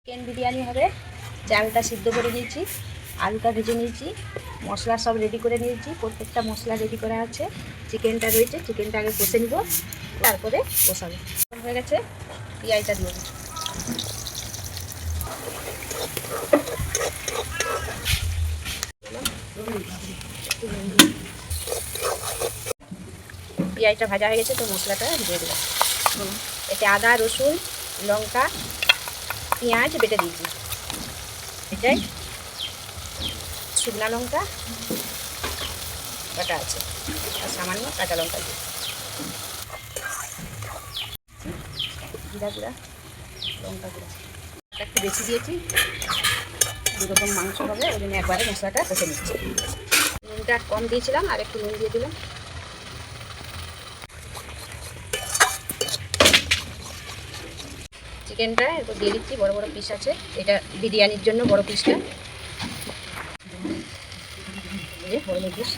Chicken biryani হবে। চালটা সিদ্ধ করে নিয়েছি, আলুটা ভেজে নিয়েছি, মশলা সব রেডি করে নিয়েছি। প্রত্যেকটা মশলা রেডি করা আছে। চিকেনটা রয়েছে, চিকেনটা আগে কষে নিব, তারপরে কষাবো। হয়ে গেছে, পেঁয়াজটা দিয়ে দিই। পেঁয়াজটা ভাজা হয়ে গেছে, তো মশলাটা দিয়ে দেবো। এতে আদা, রসুন, লঙ্কা, পেঁয়াজ বেটে দিয়েছি। এটাই শুকনো লঙ্কা বাটা আছে, আর সামান্য কাঁচা লঙ্কা দিয়ে জিরা গুঁড়া, লঙ্কা গুঁড়া একটু বেশি দিয়েছি। দুরকম মাংস হবে, ওই জন্য একবারে মশলাটা কষে নিচ্ছি। নুনটা কম দিয়েছিলাম, আর একটু নুন দিয়ে দিলাম। চিকেনটা এরপর দিয়ে দিচ্ছি, বড় বড় পিস আছে, এটা বিরিয়ানির জন্য বড় পিসটা, বড় পিস।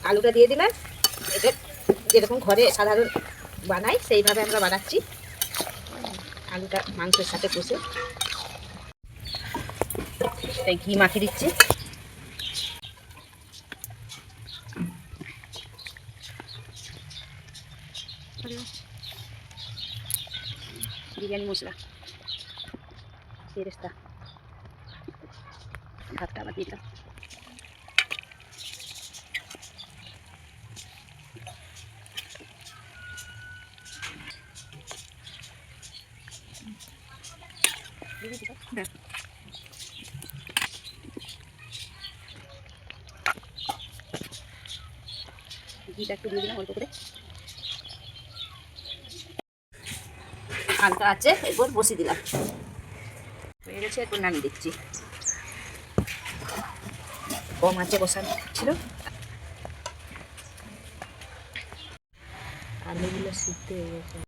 আলুটা দিয়ে দিলাম। এটা যেরকম ঘরে সাধারণ বানাই সেইভাবে আমরা বানাচ্ছি। আলুটা মাংসের সাথে কষে তাই ঘি মাখিয়ে দিচ্ছি। বিরিয়ানি মশলা, বেরেস্তা, ভাতটা আবার দিলাম। ঘিটা একটু দিয়ে দিলাম অল্প করে। হালকা আছে, এরপর বসিয়ে দিলাম। হয়ে গেছে, এরপর নামিয়ে দিচ্ছি। কম আছে বসানো ছিল। আলুগুলো সিদ্ধ হয়ে গেছে।